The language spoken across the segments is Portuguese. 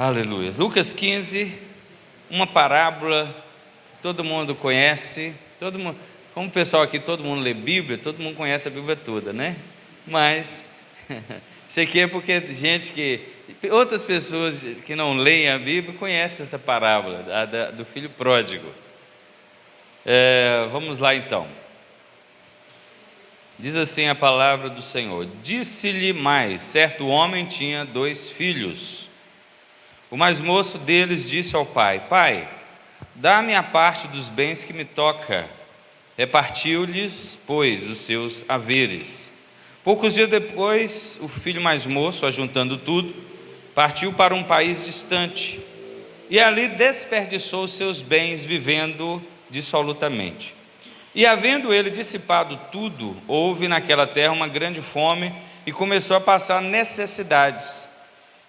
Aleluia. Lucas 15, uma parábola que todo mundo conhece, como o pessoal aqui, todo mundo lê Bíblia, todo mundo conhece a Bíblia toda, né? Mas isso aqui é porque outras pessoas que não leem a Bíblia conhecem essa parábola do filho pródigo. Vamos lá então. Diz assim a palavra do Senhor: disse-lhe mais, certo homem tinha 2 filhos. O mais moço deles disse ao pai: Pai, dá-me a parte dos bens que me toca. Repartiu-lhes, pois, os seus haveres. Poucos dias depois, o filho mais moço, ajuntando tudo, partiu para um país distante e ali desperdiçou os seus bens, vivendo dissolutamente. E havendo ele dissipado tudo, houve naquela terra uma grande fome e começou a passar necessidades.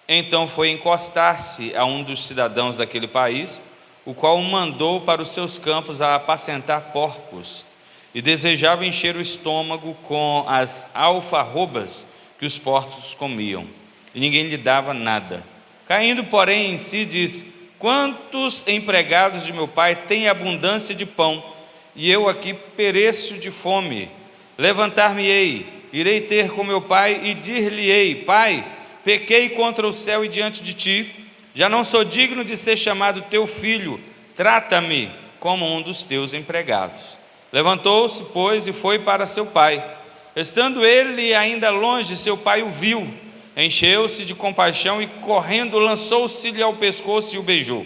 Então foi encostar-se a um dos cidadãos daquele país, o qual o mandou para os seus campos a apacentar porcos, e desejava encher o estômago com as alfarrobas que os porcos comiam, e ninguém lhe dava nada. Caindo, porém, em si, diz: quantos empregados de meu pai têm abundância de pão, e eu aqui pereço de fome? Levantar-me-ei, irei ter com meu pai e dir-lhe-ei: Pai, pequei contra o céu e diante de ti, já não sou digno de ser chamado teu filho, trata-me como um dos teus empregados. Levantou-se, pois, e foi para seu pai. Estando ele ainda longe, seu pai o viu, encheu-se de compaixão e, correndo, lançou-se-lhe ao pescoço e o beijou.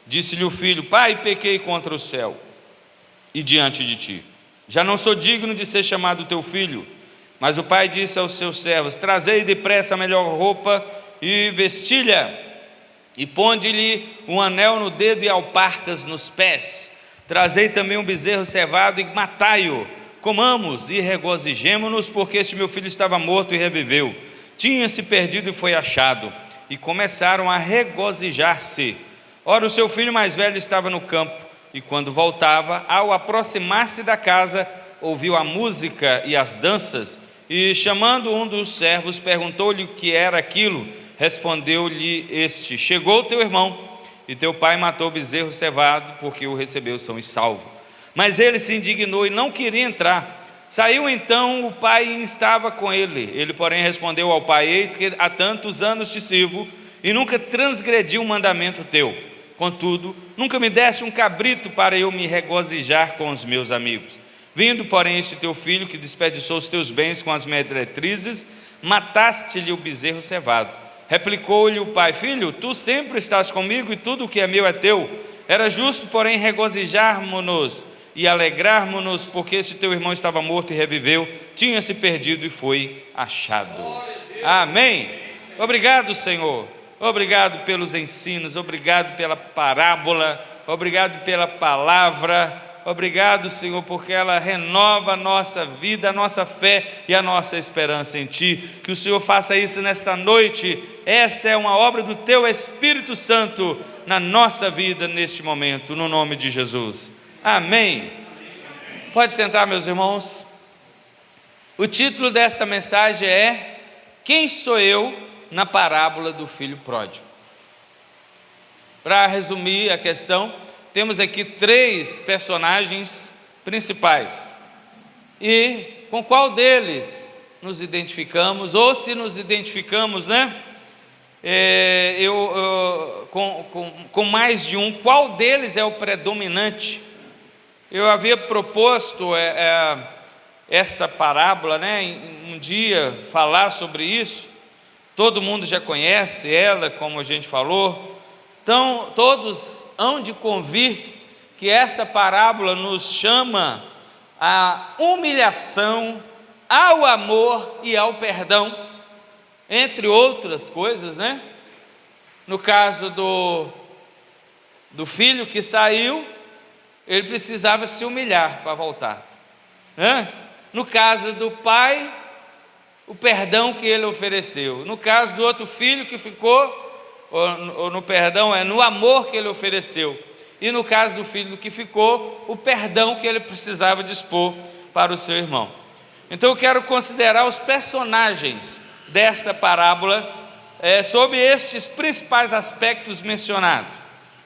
Disse-lhe o filho: Pai, pequei contra o céu e diante de ti, já não sou digno de ser chamado teu filho. Mas o pai disse aos seus servos: trazei depressa a melhor roupa e vestilha, e ponde-lhe um anel no dedo e alparcas nos pés. Trazei também um bezerro cevado e matai-o. Comamos e regozijemo-nos, porque este meu filho estava morto e reviveu, tinha-se perdido e foi achado. E começaram a regozijar-se. Ora, o seu filho mais velho estava no campo, e quando voltava, ao aproximar-se da casa, ouviu a música e as danças, e chamando um dos servos, perguntou-lhe o que era aquilo. Respondeu-lhe este: chegou teu irmão, e teu pai matou o bezerro cevado, porque o recebeu são e salvo. Mas ele se indignou e não queria entrar. Saiu então o pai e estava com ele. Ele, porém, respondeu ao pai: eis que há tantos anos te sirvo, e nunca transgredi um mandamento teu. Contudo, nunca me deste um cabrito para eu me regozijar com os meus amigos. Vindo, porém, este teu filho, que desperdiçou os teus bens com as meretrizes, mataste-lhe o bezerro cevado. Replicou-lhe o pai: filho, tu sempre estás comigo, e tudo o que é meu é teu. Era justo, porém, regozijarmos-nos e alegrarmos-nos, porque este teu irmão estava morto e reviveu, tinha-se perdido e foi achado. Amém. Obrigado, Senhor. Obrigado pelos ensinos, obrigado pela parábola, obrigado pela palavra. Obrigado, Senhor, porque ela renova a nossa vida, a nossa fé e a nossa esperança em Ti. Que o Senhor faça isso nesta noite. Esta é uma obra do Teu Espírito Santo na nossa vida neste momento, no nome de Jesus. Amém. Pode sentar, meus irmãos. O título desta mensagem é: quem sou eu na parábola do filho pródigo? Para resumir a questão, temos aqui 3 personagens principais, e com qual deles nos identificamos, ou se nos identificamos, né? Com mais de um, qual deles é o predominante? Eu havia proposto esta parábola, né? Um dia falar sobre isso. Todo mundo já conhece ela, como a gente falou. Então, todos hão de convir que esta parábola nos chama à humilhação, ao amor e ao perdão, entre outras coisas, né? No caso do filho que saiu, ele precisava se humilhar para voltar, né? No caso do pai, o perdão que ele ofereceu. No caso do outro filho que ficou, ou no perdão, no amor que ele ofereceu. E no caso do filho que ficou, o perdão que ele precisava dispor para o seu irmão. Então eu quero considerar os personagens desta parábola sobre estes principais aspectos mencionados.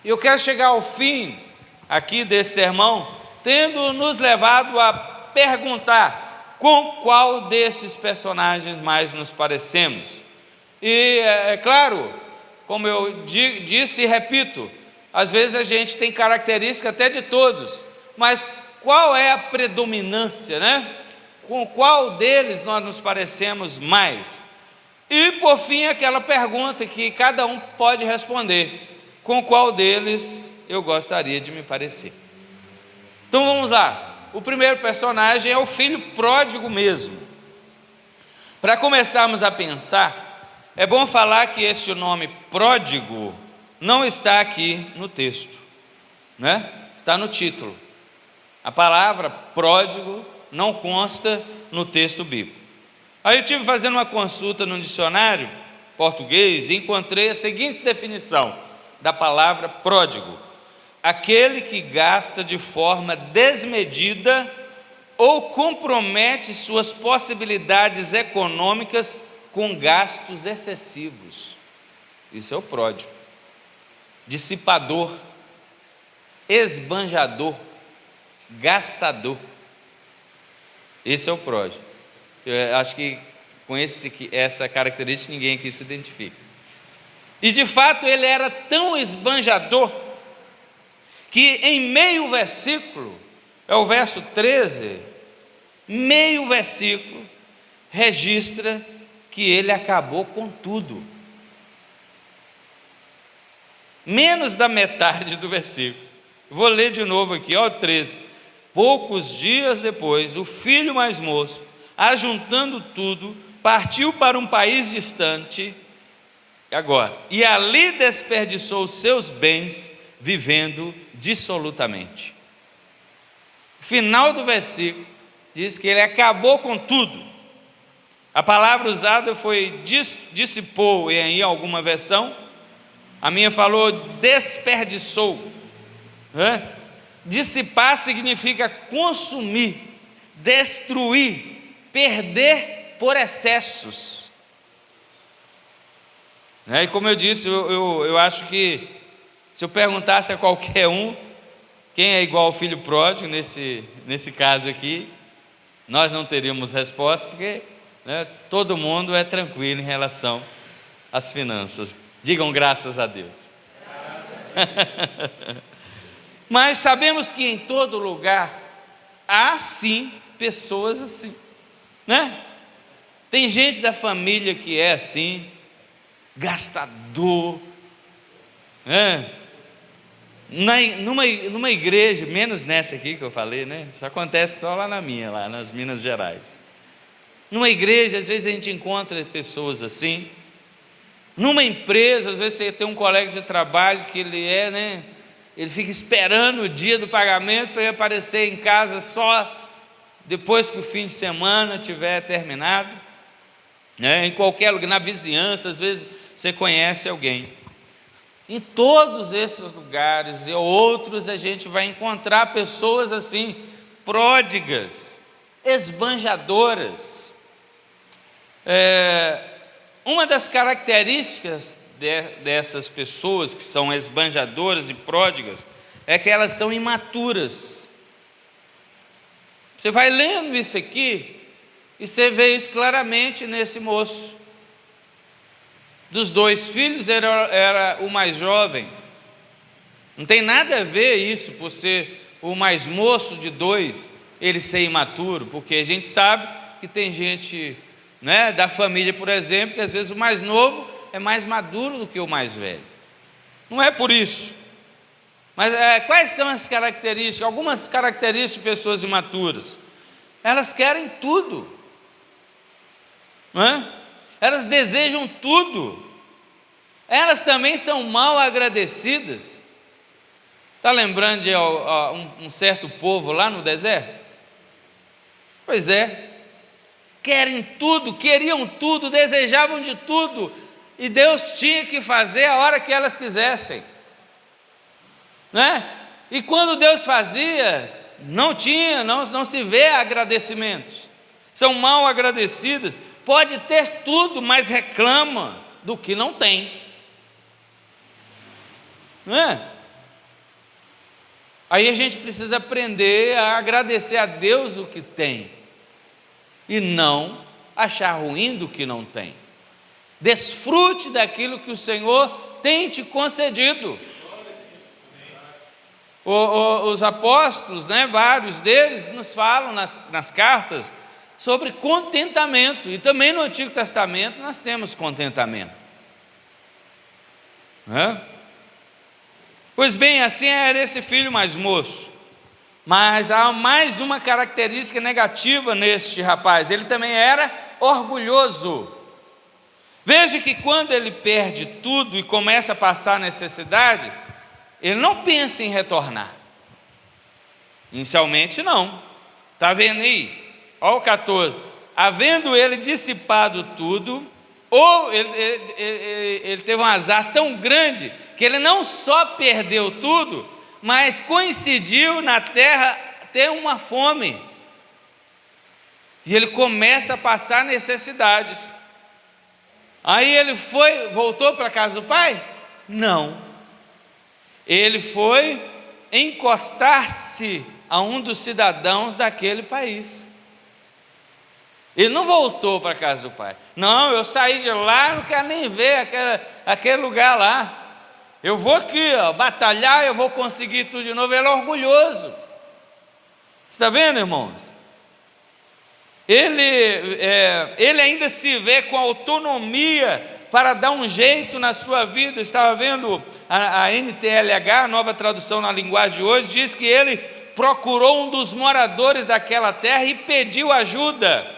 E eu quero chegar ao fim aqui desse sermão, tendo nos levado a perguntar com qual desses personagens mais nos parecemos. E é claro, como eu disse e repito, às vezes a gente tem característica até de todos, mas qual é a predominância, né? Com qual deles nós nos parecemos mais? E por fim, aquela pergunta que cada um pode responder: com qual deles eu gostaria de me parecer? Então vamos lá. O primeiro personagem é o filho pródigo mesmo. Para começarmos a pensar, é bom falar que este nome pródigo não está aqui no texto, né? Está no título. A palavra pródigo não consta no texto bíblico. Aí eu estive fazendo uma consulta no dicionário português e encontrei a seguinte definição da palavra pródigo: aquele que gasta de forma desmedida ou compromete suas possibilidades econômicas com gastos excessivos. Isso é o pródigo. Dissipador, esbanjador, gastador. Esse é o pródigo. Eu acho que com essa característica ninguém aqui se identifica. E de fato ele era tão esbanjador que em meio versículo, é o verso 13, meio versículo registra que ele acabou com tudo. Menos da metade do versículo. Vou ler de novo aqui, ó, 13. Poucos dias depois, o filho mais moço, ajuntando tudo, partiu para um país distante, e ali desperdiçou os seus bens, vivendo dissolutamente. O final do versículo diz que ele acabou com tudo. A palavra usada foi dissipou, e em alguma versão, a minha falou desperdiçou. Dissipar significa consumir, destruir, perder por excessos. E como eu disse, eu acho que se eu perguntasse a qualquer um quem é igual ao filho pródigo, nesse caso aqui, nós não teríamos resposta, porque todo mundo é tranquilo em relação às finanças. Digam graças a Deus. Mas sabemos que em todo lugar há sim pessoas assim, né? Tem gente da família que é assim, gastador, né? Numa igreja, menos nessa aqui que eu falei, né? Isso acontece só lá lá nas Minas Gerais. Numa igreja, às vezes a gente encontra pessoas assim. Numa empresa, às vezes você tem um colega de trabalho que ele fica esperando o dia do pagamento para ele aparecer em casa só depois que o fim de semana tiver terminado. Em qualquer lugar, na vizinhança, às vezes você conhece alguém. Em todos esses lugares e outros a gente vai encontrar pessoas assim, pródigas, esbanjadoras. Uma das características dessas pessoas que são esbanjadoras e pródigas é que elas são imaturas. Você vai lendo isso aqui e você vê isso claramente nesse moço. Dos dois filhos era o mais jovem. Não tem nada a ver isso por ser o mais moço de dois, ele ser imaturo, porque a gente sabe que tem gente, da família, por exemplo, que às vezes o mais novo é mais maduro do que o mais velho. Não é por isso. Mas quais são as características? Algumas características de pessoas imaturas. Elas querem tudo. Elas desejam tudo. Elas também são mal agradecidas. Está lembrando de um certo povo lá no deserto? Pois é. Querem tudo, queriam tudo, desejavam de tudo. E Deus tinha que fazer a hora que elas quisessem. E quando Deus fazia, não se vê agradecimentos. São mal agradecidas. Pode ter tudo, mas reclama, do que não tem. Não é? Aí a gente precisa aprender a agradecer a Deus o que tem e não achar ruim do que não tem. Desfrute daquilo que o Senhor tem te concedido. Os apóstolos, vários deles nos falam nas cartas sobre contentamento, e também no Antigo Testamento nós temos contentamento. Pois bem, assim era esse filho mais moço, mas há mais uma característica negativa neste rapaz: ele também era orgulhoso. Veja que quando ele perde tudo e começa a passar necessidade, ele não pensa em retornar. Inicialmente não. Está vendo aí? Olha o 14. Havendo ele dissipado tudo, ou ele teve um azar tão grande que ele não só perdeu tudo, mas coincidiu na terra ter uma fome. E ele começa a passar necessidades. Aí ele voltou para a casa do pai? Não. Ele foi encostar-se a um dos cidadãos daquele país. Ele não voltou para a casa do pai. Não, eu saí de lá, não quero nem ver aquele lugar lá. Eu vou aqui, batalhar, eu vou conseguir tudo de novo. Ele é orgulhoso. Está vendo, irmãos? Ele ainda se vê com autonomia para dar um jeito na sua vida. Estava vendo a NTLH, nova tradução na linguagem de hoje, diz que ele procurou um dos moradores daquela terra e pediu ajuda.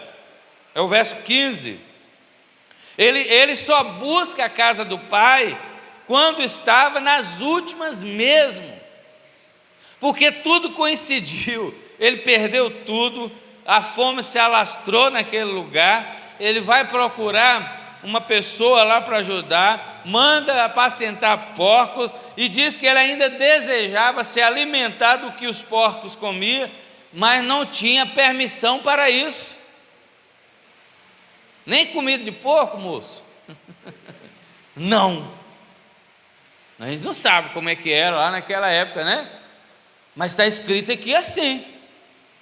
É o verso 15. Ele só busca a casa do pai quando estava nas últimas mesmo, porque tudo coincidiu. Ele perdeu tudo, a fome se alastrou naquele lugar. Ele vai procurar uma pessoa lá para ajudar, manda apacentar porcos e diz que ele ainda desejava se alimentar do que os porcos comiam, mas não tinha permissão para isso. Nem comida de porco, moço? Não. A gente não sabe como é que era lá naquela época, né? Mas está escrito aqui assim: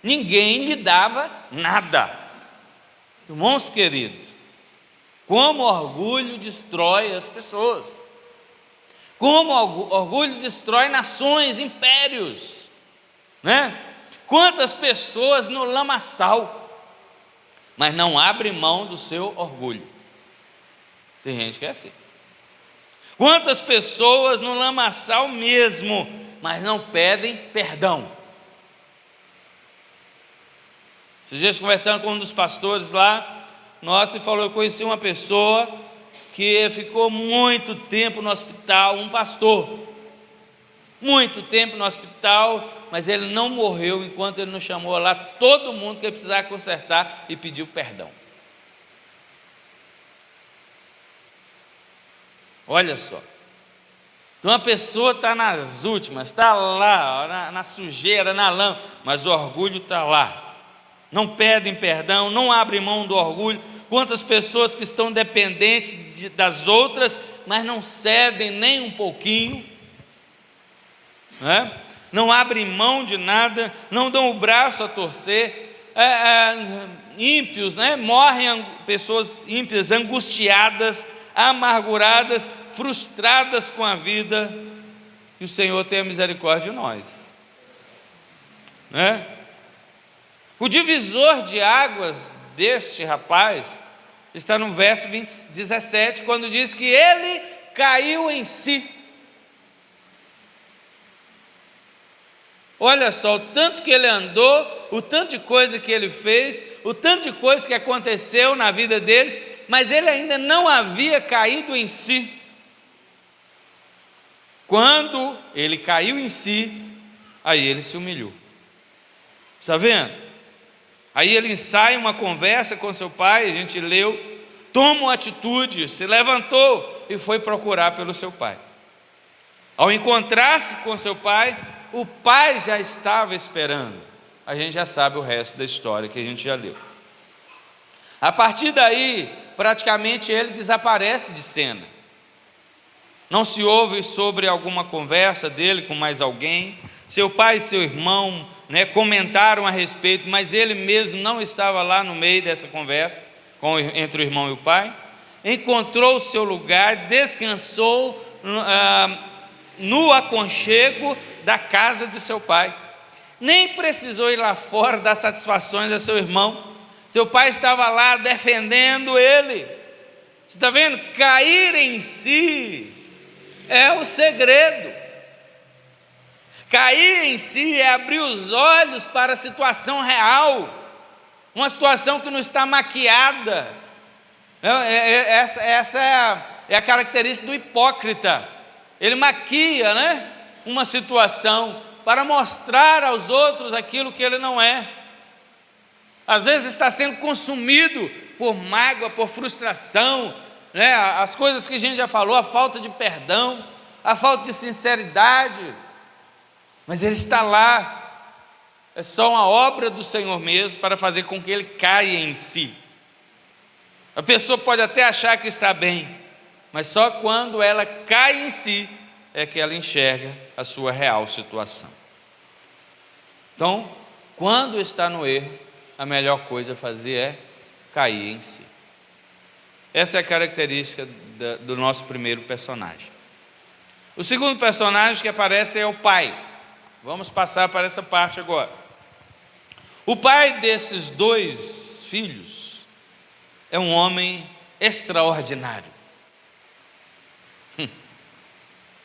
ninguém lhe dava nada. Irmãos queridos, como orgulho destrói as pessoas, como orgulho destrói nações, impérios, né? Quantas pessoas no lamaçal, mas não abre mão do seu orgulho. Tem gente que é assim. Quantas pessoas no lamaçal mesmo, mas não pedem perdão. Esses dias conversando com um dos pastores lá, nossa, ele falou: eu conheci uma pessoa que ficou muito tempo no hospital, um pastor, muito tempo no hospital, mas ele não morreu enquanto ele não chamou lá todo mundo que ele precisava consertar e pediu perdão. Olha só. Então a pessoa está nas últimas, está lá, na sujeira, na lama, mas o orgulho está lá. Não pedem perdão, não abrem mão do orgulho. Quantas pessoas que estão dependentes das outras, mas não cedem nem um pouquinho, né? Não abrem mão de nada, não dão o braço a torcer. Ímpios, né? Morrem pessoas ímpias, angustiadas, amarguradas, frustradas com a vida. Que o Senhor tenha misericórdia de nós, né? O divisor de águas deste rapaz está no verso 17, quando diz que ele caiu em si. Olha só, o tanto que ele andou, o tanto de coisa que ele fez, o tanto de coisa que aconteceu na vida dele, mas ele ainda não havia caído em si. Quando ele caiu em si, aí ele se humilhou. Está vendo? Aí ele ensaia uma conversa com seu pai, a gente leu, toma uma atitude, se levantou e foi procurar pelo seu pai. Ao encontrar-se com seu pai, o pai já estava esperando. A gente já sabe o resto da história que a gente já leu. A partir daí, praticamente ele desaparece de cena. Não se ouve sobre alguma conversa dele com mais alguém. Seu pai e seu irmão, comentaram a respeito, mas ele mesmo não estava lá no meio dessa conversa entre o irmão e o pai. Encontrou o seu lugar, descansou no aconchego da casa de seu pai. Nem precisou ir lá fora dar satisfações a seu irmão. Seu pai estava lá defendendo ele. Você está vendo? Cair em si é o segredo. Cair em si é abrir os olhos para a situação real, uma situação que não está maquiada. Essa é a característica do hipócrita. Ele maquia, uma situação para mostrar aos outros aquilo que ele não é. Às vezes está sendo consumido por mágoa, por frustração, as coisas que a gente já falou, a falta de perdão, a falta de sinceridade, mas ele está lá, é só uma obra do Senhor mesmo para fazer com que ele caia em si. A pessoa pode até achar que está bem, mas só quando ela cai em si é que ela enxerga a sua real situação. Então, quando está no erro, a melhor coisa a fazer é cair em si. Essa é a característica do nosso primeiro personagem. O segundo personagem que aparece é o pai. Vamos passar para essa parte agora. O pai desses dois filhos é um homem extraordinário.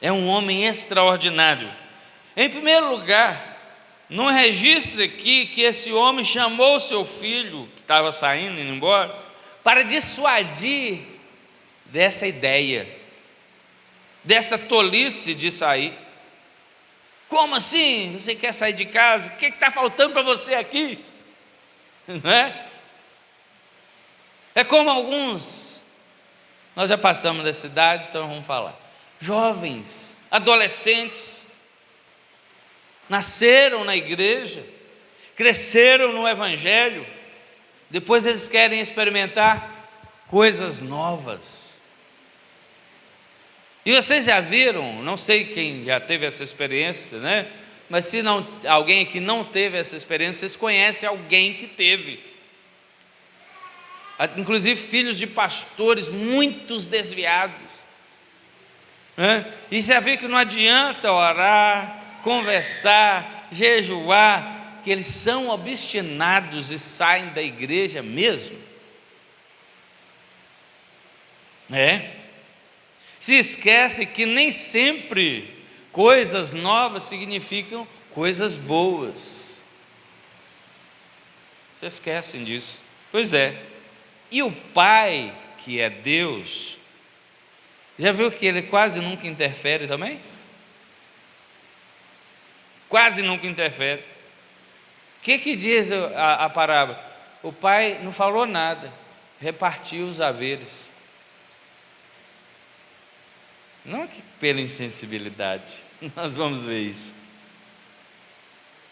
É um homem extraordinário. Em primeiro lugar, não registra aqui que esse homem chamou o seu filho, que estava saindo, indo embora, para dissuadir dessa ideia, dessa tolice de sair. Como assim? Você quer sair de casa? O que está faltando para você aqui? Não é? É como alguns, nós já passamos da cidade, então vamos falar. Jovens, adolescentes, nasceram na igreja, cresceram no evangelho, depois eles querem experimentar coisas novas. E vocês já viram, não sei quem já teve essa experiência, mas se não, alguém que não teve essa experiência, vocês conhecem alguém que teve. Inclusive filhos de pastores, muitos desviados. E já vê que não adianta orar, conversar, jejuar, que eles são obstinados e saem da igreja mesmo. Se esquece que nem sempre coisas novas significam coisas boas. Vocês esquecem disso. Pois é. E o Pai, que é Deus, já viu que ele quase nunca interfere também? Quase nunca interfere. O que diz a parábola? O pai não falou nada, repartiu os haveres. Não que pela insensibilidade, nós vamos ver isso.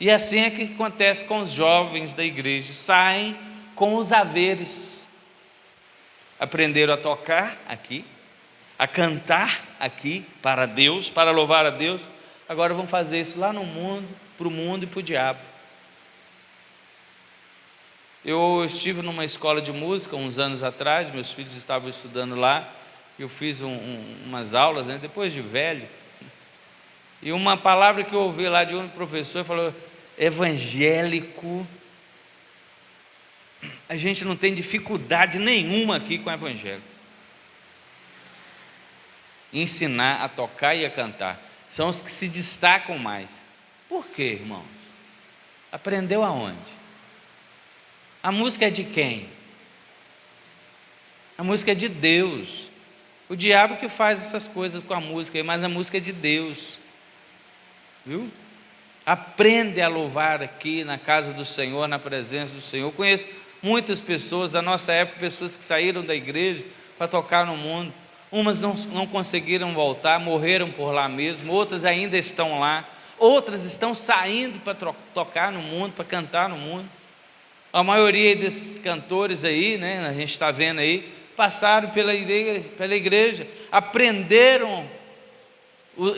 E assim é que acontece com os jovens da igreja, saem com os haveres. Aprenderam a tocar aqui, a cantar aqui para Deus, para louvar a Deus. Agora vão fazer isso lá no mundo, para o mundo e para o diabo. Eu estive numa escola de música uns anos atrás, meus filhos estavam estudando lá, eu fiz umas aulas, depois de velho, e uma palavra que eu ouvi lá de um professor falou: evangélico. A gente não tem dificuldade nenhuma aqui com o evangelho. Ensinar a tocar e a cantar são os que se destacam mais. Por quê, irmão? Aprendeu aonde? A música é de quem? A música é de Deus. O diabo que faz essas coisas com a música, mas a música é de Deus. Viu? Aprende a louvar aqui na casa do Senhor, na presença do Senhor. Eu conheço muitas pessoas da nossa época, pessoas que saíram da igreja para tocar no mundo. Umas não conseguiram voltar, morreram por lá mesmo, outras ainda estão lá, outras estão saindo para tocar no mundo, para cantar no mundo. A maioria desses cantores aí, né, a gente está vendo aí, passaram pela igreja, aprenderam,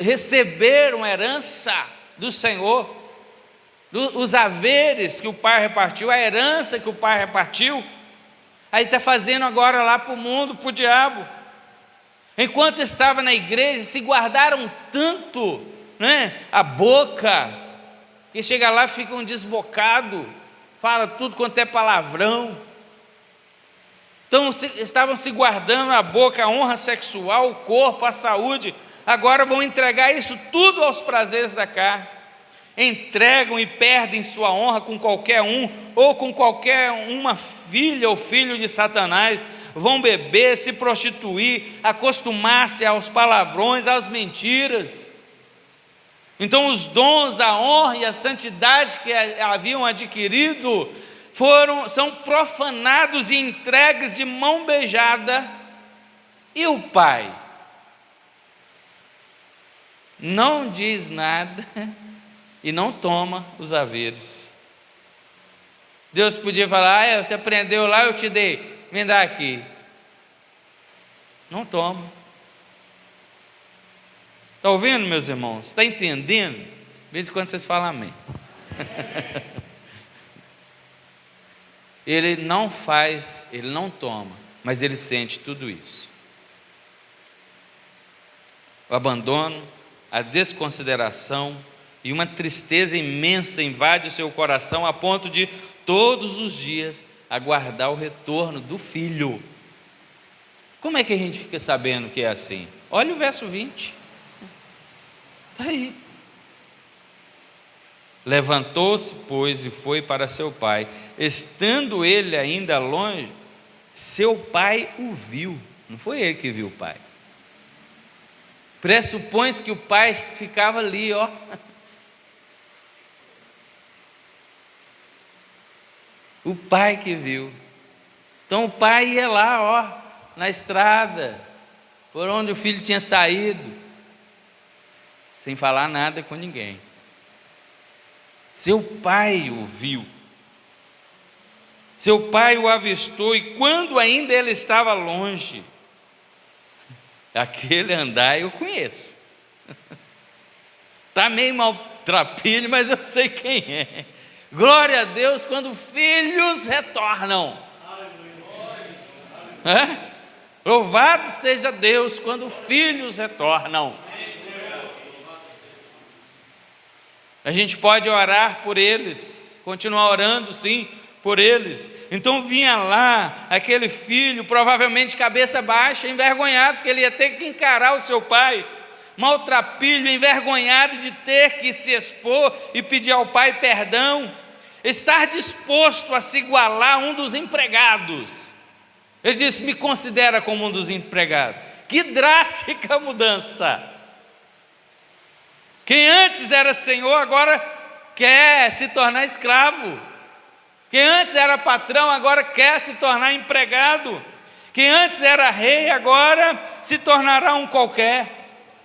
receberam herança do Senhor, os haveres que o pai repartiu, a herança que o pai repartiu. Aí está fazendo agora lá para o mundo, para o diabo. Enquanto estava na igreja, se guardaram tanto, né, a boca, que chega lá, fica um desbocado, fala tudo quanto é palavrão. Então estavam se guardando a boca, a honra sexual, o corpo, a saúde. Agora vão entregar isso tudo aos prazeres da carne. Entregam e perdem sua honra com qualquer um, ou com qualquer uma filha ou filho de Satanás. Vão beber, se prostituir, acostumar-se aos palavrões, às mentiras. Então os dons, a honra e a santidade que haviam adquirido são profanados e entregues de mão beijada. E o pai não diz nada e não toma os haveres. Deus podia falar: você aprendeu lá, eu te dei, me dá aqui. Não toma. Está ouvindo, meus irmãos? Está entendendo? De vez em quando vocês falam amém. Ele não faz, ele não toma, mas ele sente tudo isso. O abandono, a desconsideração e uma tristeza imensa invade o seu coração, a ponto de todos os dias aguardar o retorno do filho. Como é que a gente fica sabendo que é assim? Olha o verso 20. Está aí. Levantou-se, pois, e foi para seu pai. Estando ele ainda longe, seu pai o viu. Não foi ele que viu o pai. Pressupõe-se que o pai ficava ali, ó. O pai que viu. Então o pai ia lá, ó, na estrada, por onde o filho tinha saído, sem falar nada com ninguém. Seu pai o viu. Seu pai o avistou, e quando ainda ele estava longe, aquele andar eu conheço. Está meio maltrapilho, mas eu sei quem é. Glória a Deus quando filhos retornam. Louvado seja Deus quando filhos retornam. A gente pode orar por eles, continuar orando sim por eles. Então vinha lá aquele filho, provavelmente cabeça baixa, envergonhado, porque ele ia ter que encarar o seu pai, maltrapilho, envergonhado de ter que se expor e pedir ao pai perdão, estar disposto a se igualar a um dos empregados. Ele disse: me considera como um dos empregados. Que drástica mudança! Quem antes era senhor, agora quer se tornar escravo. Quem antes era patrão, agora quer se tornar empregado. Quem antes era rei, agora se tornará um qualquer.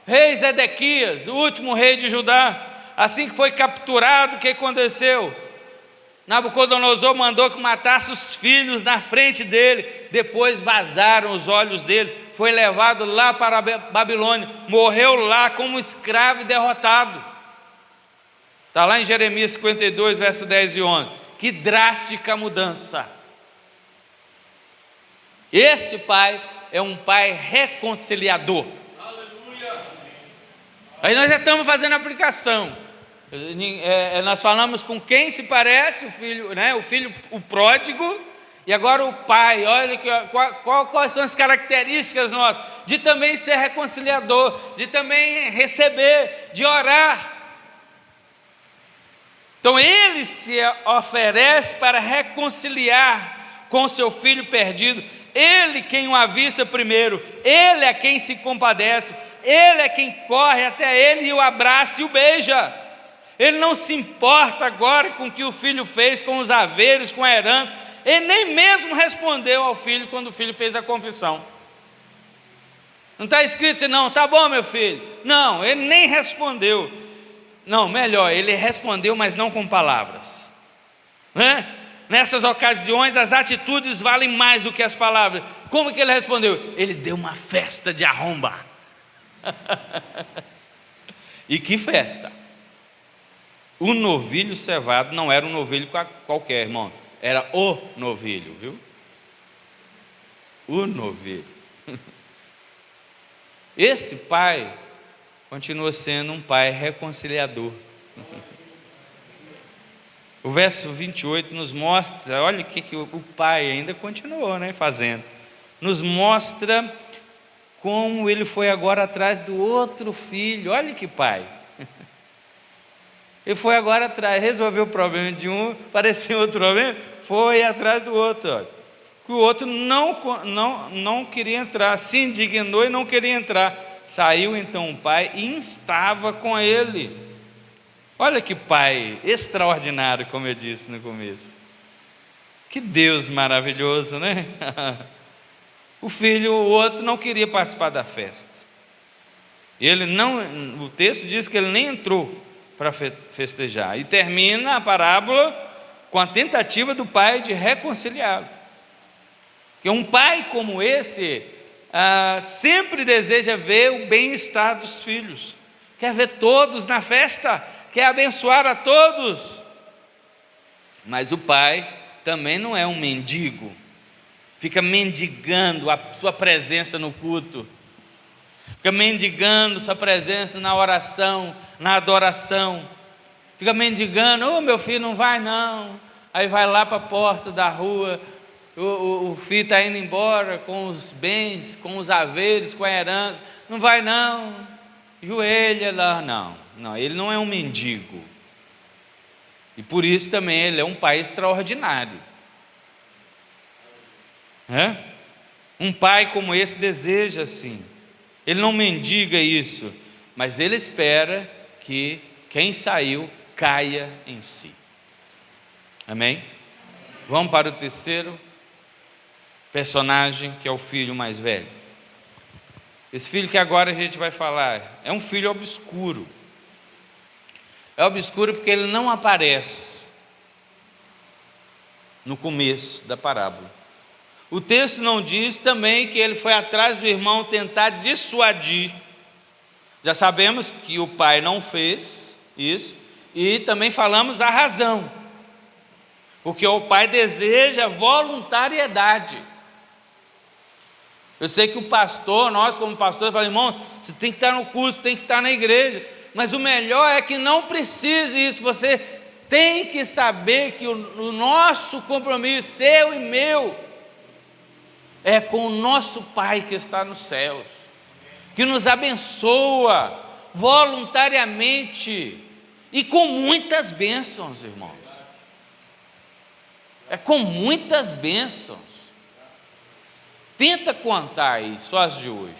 Rei Zedequias, o último rei de Judá, assim que foi capturado, o que aconteceu? Nabucodonosor mandou que matasse os filhos na frente dele, depois vazaram os olhos dele, foi levado lá para a Babilônia, morreu lá como escravo e derrotado. Está lá em Jeremias 52, verso 10 e 11. Que drástica mudança! Esse pai é um pai reconciliador. Aleluia. Aí nós já estamos fazendo a aplicação. Nós falamos com quem se parece o filho, né? O filho, o pródigo, e agora o pai. Olha quais são as características nossas, de também ser reconciliador, de também receber, de orar. Então ele se oferece para reconciliar com seu filho perdido. Ele quem o avista primeiro, ele é quem se compadece, ele é quem corre até ele e o abraça e o beija. Ele não se importa agora com o que o filho fez, com os haveres, com a herança. Ele nem mesmo respondeu ao filho quando o filho fez a confissão. Não está escrito assim: não, tá bom meu filho. Não, ele nem respondeu. Não, melhor, ele respondeu, mas não com palavras, né? nessas ocasiões as atitudes valem mais do que as palavras. Como que ele respondeu? Ele deu uma festa de arromba. E que festa! O novilho cevado não era um novilho qualquer, irmão. Era o novilho, viu? O novilho. Esse pai continua sendo um pai reconciliador. O verso 28 nos mostra, olha o que o pai ainda continuou, fazendo. Nos mostra como ele foi agora atrás do outro filho. Olha que pai. Ele foi agora atrás, resolveu o problema de um, parecia outro problema, foi atrás do outro. Olha. O outro não queria entrar, se indignou e não queria entrar. Saiu então o pai e instava com ele. Olha que pai extraordinário, como eu disse no começo. Que Deus maravilhoso, né? O outro não queria participar da festa. O texto diz que ele nem entrou para festejar. E termina a parábola com a tentativa do pai de reconciliá-lo. Porque um pai como esse sempre deseja ver o bem-estar dos filhos. Quer ver todos na festa, quer abençoar a todos. Mas o pai também não é um mendigo. Fica mendigando a sua presença no culto. Fica mendigando sua presença na oração, na adoração. Fica mendigando, meu filho não vai não. Aí vai lá para a porta da rua, o filho está indo embora com os bens, com os haveres, com a herança. Não vai não, joelha lá. Não, ele não é um mendigo. E por isso também ele é um pai extraordinário. Um pai como esse deseja assim. Ele não mendiga isso, mas ele espera que quem saiu caia em si. Amém? Vamos para o terceiro personagem, que é o filho mais velho. Esse filho que agora a gente vai falar é um filho obscuro. É obscuro porque ele não aparece no começo da parábola. O texto não diz também que ele foi atrás do irmão tentar dissuadir. Já sabemos que o pai não fez isso, e também falamos a razão. Porque o pai deseja voluntariedade. Eu sei que o pastor, nós como pastores, falamos, irmão, você tem que estar no curso, tem que estar na igreja. Mas o melhor é que não precise isso. Você tem que saber que o nosso compromisso, seu e meu, é com o nosso Pai que está nos céus, que nos abençoa voluntariamente e com muitas bênçãos, irmãos. É com muitas bênçãos. Tenta contar aí, só as de hoje.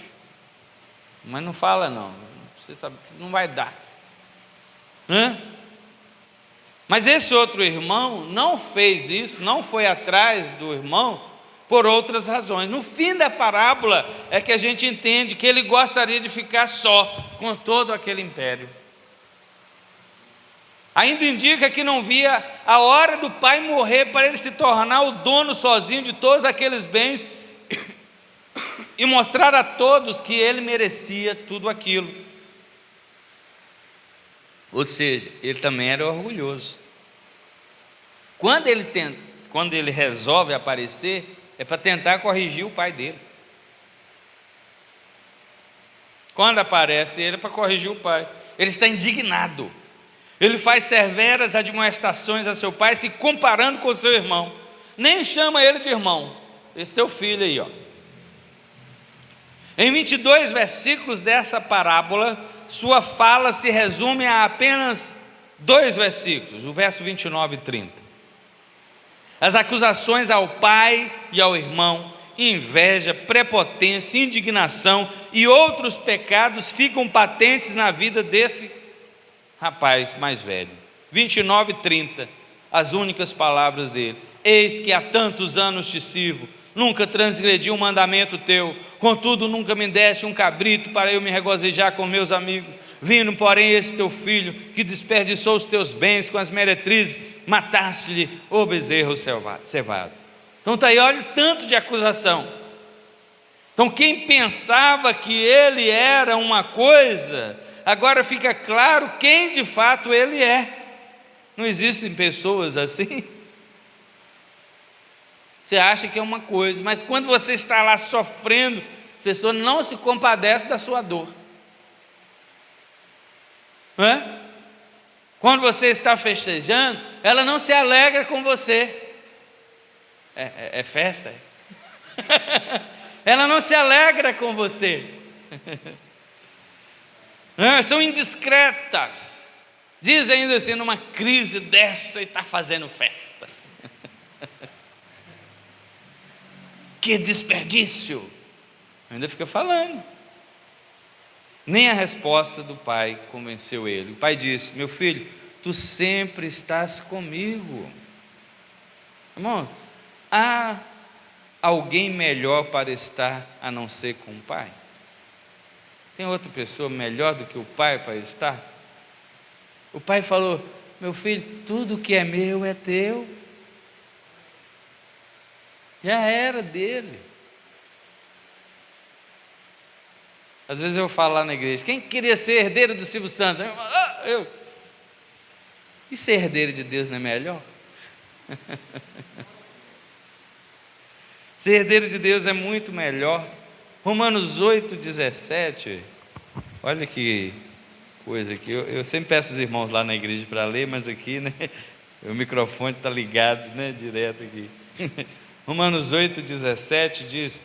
Mas não fala não, você sabe que não vai dar. Mas esse outro irmão não fez isso, não foi atrás do irmão por outras razões. No fim da parábola é que a gente entende que ele gostaria de ficar só com todo aquele império. Ainda indica que não via a hora do pai morrer para ele se tornar o dono sozinho de todos aqueles bens e mostrar a todos que ele merecia tudo aquilo. Ou seja, ele também era orgulhoso. Quando ele resolve aparecer, é para tentar corrigir o pai dele. Quando aparece ele, é para corrigir o pai. Ele está indignado. Ele faz severas admoestações a seu pai, se comparando com o seu irmão. Nem chama ele de irmão. Esse teu filho aí, ó. Em 22 versículos dessa parábola, sua fala se resume a apenas 2 versículos, o verso 29 e 30. As acusações ao pai e ao irmão, inveja, prepotência, indignação e outros pecados ficam patentes na vida desse rapaz mais velho. 29 e 30, as únicas palavras dele: eis que há tantos anos te sirvo, nunca transgredi um mandamento teu, contudo nunca me deste um cabrito para eu me regozijar com meus amigos. Vindo, porém, esse teu filho, que desperdiçou os teus bens com as meretrizes, mataste-lhe o bezerro cevado. Então está aí, olha o tanto de acusação. Então quem pensava que ele era uma coisa, agora fica claro quem de fato ele é. Não existem pessoas assim? Você acha que é uma coisa, mas quando você está lá sofrendo, a pessoa não se compadece da sua dor. Não é? Quando você está festejando, ela não se alegra com você. É festa? Ela não se alegra com você. São indiscretas. Diz ainda assim, numa crise dessa e está fazendo festa. Que desperdício. Ainda fica falando. Nem a resposta do pai convenceu ele. O pai disse: meu filho, tu sempre estás comigo. Irmão, há alguém melhor para estar a não ser com o pai? Tem outra pessoa melhor do que o pai para estar? O pai falou: meu filho, tudo que é meu é teu. Já era dele. Às vezes eu falo lá na igreja: quem queria ser herdeiro do Silvio Santos? Eu. E ser herdeiro de Deus não é melhor? Ser herdeiro de Deus é muito melhor. Romanos 8,17. Olha que coisa aqui. Eu sempre peço os irmãos lá na igreja para ler, mas aqui, né, o microfone está ligado, né, direto aqui. Romanos 8,17 diz: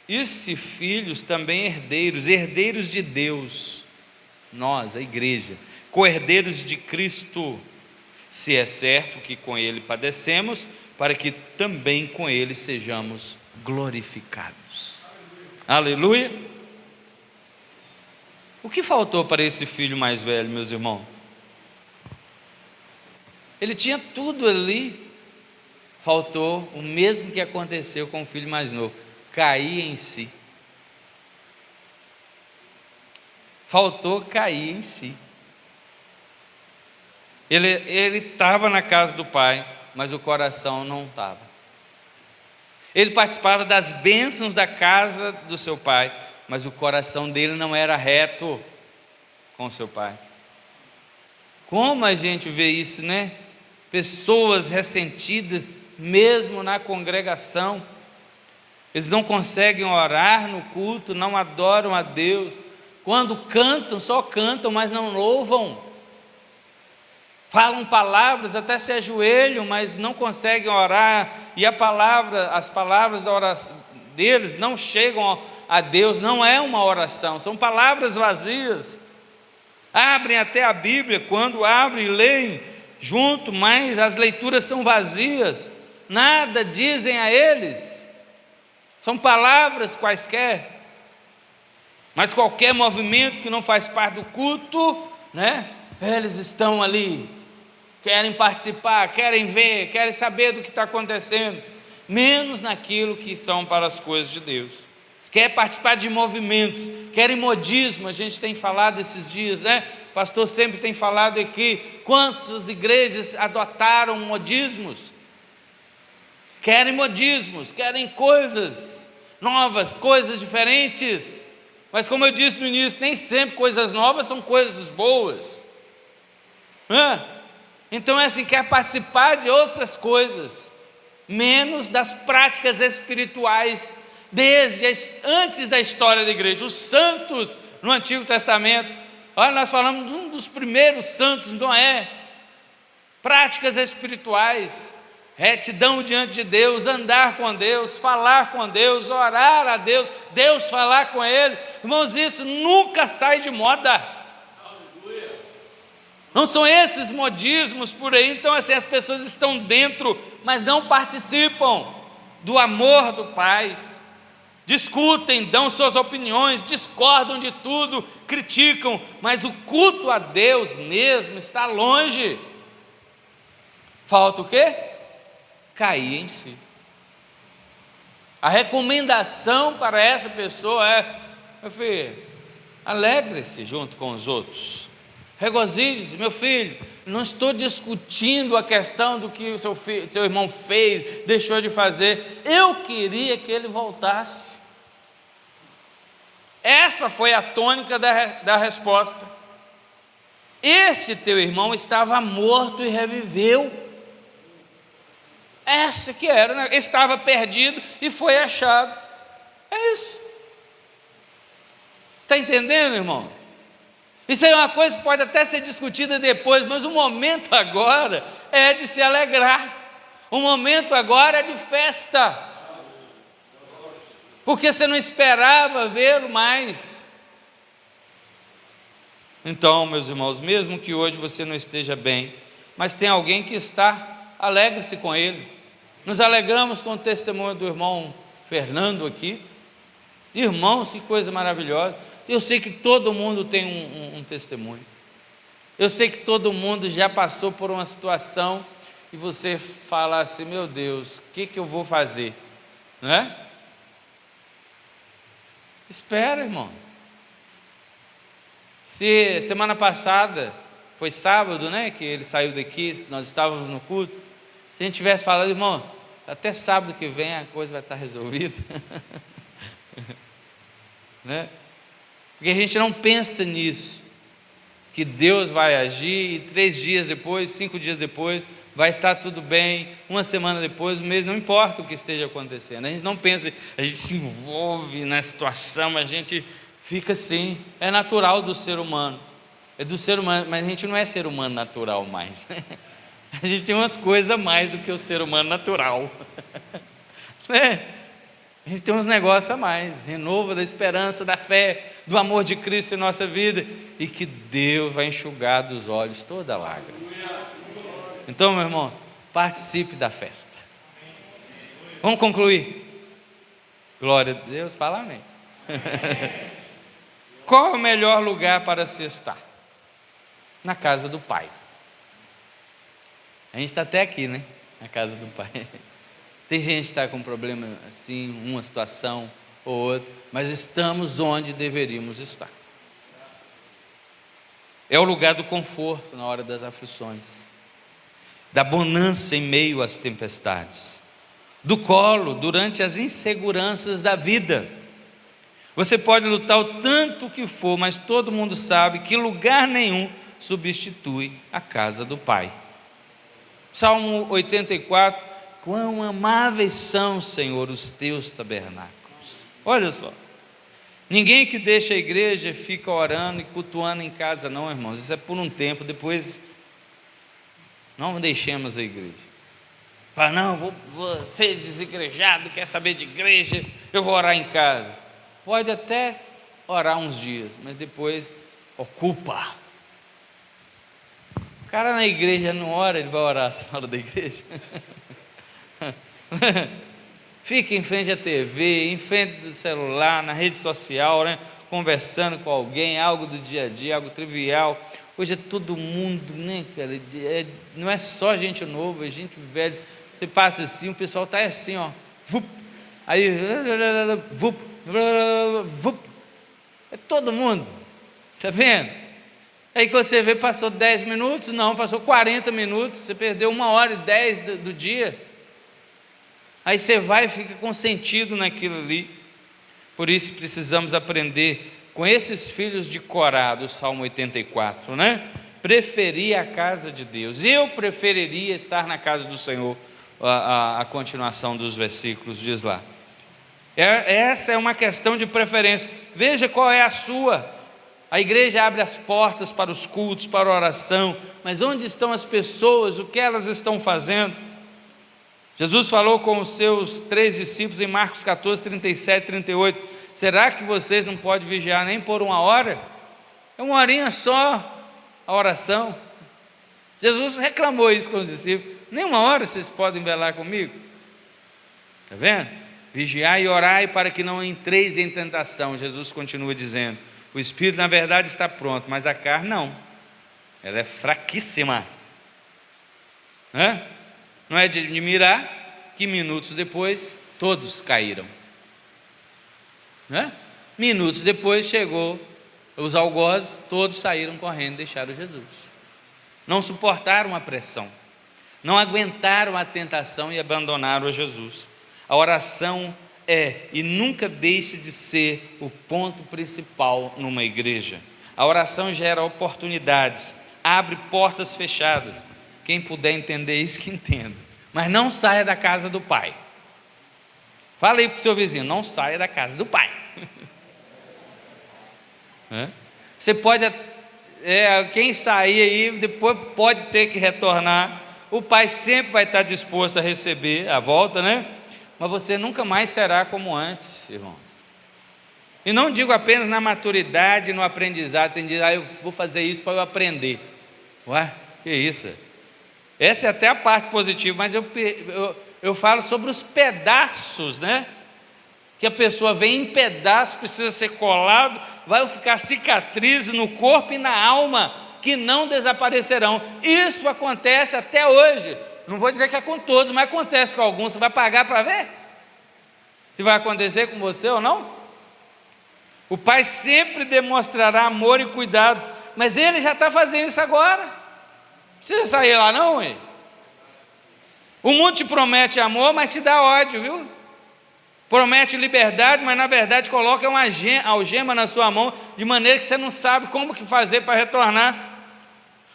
e se filhos, também herdeiros, herdeiros de Deus, nós, a igreja, co-herdeiros de Cristo, se é certo que com Ele padecemos, para que também com Ele sejamos glorificados. Aleluia! O que faltou para esse filho mais velho, meus irmãos? Ele tinha tudo ali. Faltou o mesmo que aconteceu com o filho mais novo: cair em si. Faltou cair em si. Ele estava na casa do pai, mas o coração não estava. Ele participava das bênçãos da casa do seu pai, mas o coração dele não era reto com seu pai. Como a gente vê isso, né? Pessoas ressentidas, mesmo na congregação, eles não conseguem orar no culto, não adoram a Deus. Quando cantam, só cantam, mas não louvam. Falam palavras, até se ajoelham, mas não conseguem orar. E as palavras da oração deles não chegam a Deus, não é uma oração, são palavras vazias. Abrem até a Bíblia, quando abrem e leem junto, mas as leituras são vazias. Nada dizem a eles. São palavras quaisquer. Mas qualquer movimento que não faz parte do culto, né? Eles estão ali, querem participar, querem ver, querem saber do que está acontecendo, menos naquilo que são para as coisas de Deus. Quer participar de movimentos, querem modismo. A gente tem falado esses dias, né? O pastor sempre tem falado aqui, quantas igrejas adotaram modismos? Querem modismos, querem coisas novas, coisas diferentes. Mas como eu disse no início, nem sempre coisas novas são coisas boas. Então é assim, quer participar de outras coisas, menos das práticas espirituais, desde antes da história da igreja. Os santos no Antigo Testamento, olha, nós falamos de um dos primeiros santos, Noé. Práticas espirituais, retidão diante de Deus, andar com Deus, falar com Deus, orar a Deus, Deus falar com ele. Irmãos, isso nunca sai de moda. Não são esses modismos por aí. Então assim, as pessoas estão dentro, mas não participam do amor do Pai. Discutem, dão suas opiniões, discordam de tudo, criticam, mas o culto a Deus mesmo está longe. Falta o quê? Cair em si. A recomendação para essa pessoa é: meu filho, Alegre-se junto com os outros. Regozije-se, meu filho. Não estou discutindo a questão do que o seu irmão fez, deixou de fazer. Eu queria que ele voltasse. Essa foi a tônica da resposta. Esse teu irmão estava morto e reviveu. Essa que era, né? Estava perdido e foi achado. É isso. Está entendendo, irmão? Isso é uma coisa que pode até ser discutida depois, mas o momento agora é de se alegrar. O momento agora é de festa. Porque você não esperava vê-lo mais. Então, meus irmãos, mesmo que hoje você não esteja bem, mas tem alguém que está, alegre-se com ele. Nos alegramos com o testemunho do irmão Fernando aqui. Irmãos, que coisa maravilhosa. Eu sei que todo mundo tem um testemunho. Eu sei que todo mundo já passou por uma situação e você fala assim, meu Deus, o que eu vou fazer? Não é? Espera, irmão. Se semana passada, foi sábado, né, que ele saiu daqui, nós estávamos no culto, se a gente tivesse falado, irmão, até sábado que vem a coisa vai estar resolvida. Né? Porque a gente não pensa nisso, que Deus vai agir e 3 dias depois, 5 dias depois, vai estar tudo bem, uma semana depois, um mês, não importa o que esteja acontecendo. A gente não pensa, a gente se envolve na situação, a gente fica assim, é natural do ser humano, é do ser humano, mas a gente não é ser humano natural mais, né? A gente tem umas coisas a mais do que o ser humano natural, né? A gente tem uns negócios a mais, renovo da esperança, da fé, do amor de Cristo em nossa vida, e que Deus vai enxugar dos olhos toda a lágrima. Então, meu irmão, participe da festa. Vamos concluir? Glória a Deus, fala amém. Qual é o melhor lugar para se estar? Na casa do Pai. A gente está até aqui, né? Na casa do Pai. Tem gente que está com um problema assim, uma situação ou outra, mas estamos onde deveríamos estar. É o lugar do conforto na hora das aflições, da bonança em meio às tempestades, do colo durante as inseguranças da vida. Você pode lutar o tanto que for, mas todo mundo sabe que lugar nenhum substitui a casa do Pai. Salmo 84, quão amáveis são, Senhor, os teus tabernáculos. Olha só, ninguém que deixa a igreja fica orando e cultuando em casa, não, irmãos. Isso é por um tempo, depois não deixemos a igreja. Fala, não, vou ser desigrejado, quer saber de igreja, eu vou orar em casa. Pode até orar uns dias, mas depois ocupa. O cara na igreja não ora, ele vai orar fora da igreja. Fica em frente à TV, em frente do celular, na rede social, né? Conversando com alguém, algo do dia a dia, algo trivial. Hoje é todo mundo, né, cara? Não é só gente nova, é gente velha. Você passa assim, o pessoal está assim, ó. Vup, aí, vup, vup. É todo mundo. Está vendo? Aí que você vê, passou 10 minutos, não, passou 40 minutos, você perdeu 1h10 do dia. Aí você vai e fica consentido naquilo ali. Por isso precisamos aprender com esses filhos de Corá, do Salmo 84, né? Preferir a casa de Deus. Eu preferiria estar na casa do Senhor. A continuação dos versículos diz lá. Essa é uma questão de preferência. Veja qual é a sua. A igreja abre as portas para os cultos, para a oração, mas onde estão as pessoas? O que elas estão fazendo? Jesus falou com os seus 3 discípulos em Marcos 14, 37, 38. Será que vocês não podem vigiar nem por 1 hora? É 1 horinha só a oração. Jesus reclamou isso com os discípulos. Nem 1 hora vocês podem velar comigo? Está vendo? Vigiai e orai para que não entreis em tentação. Jesus continua dizendo. O espírito na verdade está pronto, mas a carne não. Ela é fraquíssima. Não é de admirar que minutos depois todos caíram. Minutos depois chegou Os algozes todos saíram correndo e deixaram Jesus. Não suportaram a pressão, não aguentaram a tentação e abandonaram a Jesus. A oração é e nunca deixe de ser o ponto principal numa igreja. A oração gera oportunidades, abre portas fechadas. Quem puder entender isso, que entenda. Mas não saia da casa do Pai. Fala aí para o seu vizinho, não saia da casa do Pai. Você pode, quem sair aí, depois pode ter que retornar. O Pai sempre vai estar disposto a receber a volta, né? Mas você nunca mais será como antes, irmãos. E não digo apenas na maturidade, no aprendizado. Tem de eu vou fazer isso para eu aprender. Ué, que isso? Essa é até a parte positiva, mas eu falo sobre os pedaços, né? Que a pessoa vem em pedaços, precisa ser colado, vai ficar cicatrizes no corpo e na alma, que não desaparecerão. Isso acontece até hoje. Não vou dizer que é com todos, mas acontece com alguns. Você vai pagar para ver se vai acontecer com você ou não? O Pai sempre demonstrará amor e cuidado, mas Ele já está fazendo isso agora. Não precisa sair lá não, hein? O mundo te promete amor, mas te dá ódio, viu? Promete liberdade, mas na verdade coloca uma algema na sua mão, de maneira que você não sabe como que fazer para retornar.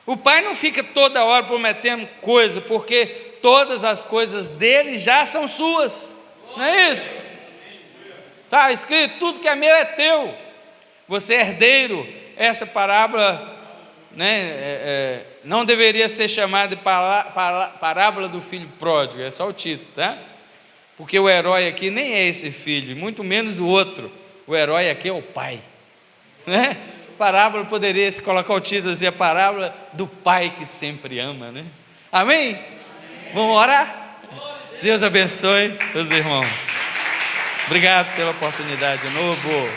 O Pai não fica toda hora prometendo coisa, porque todas as coisas dele já são suas, não é isso? Está escrito, tudo que é meu é teu. Você é herdeiro. Essa parábola, né, não deveria ser chamada de parábola do filho pródigo, é só o título, tá? Porque o herói aqui nem é esse filho, muito menos o outro. O herói aqui é o pai, né? Parábola poderia se colocar o título assim, a parábola do pai que sempre ama, né? Amém? Amém. Vamos orar? Deus abençoe os irmãos. Obrigado pela oportunidade de novo.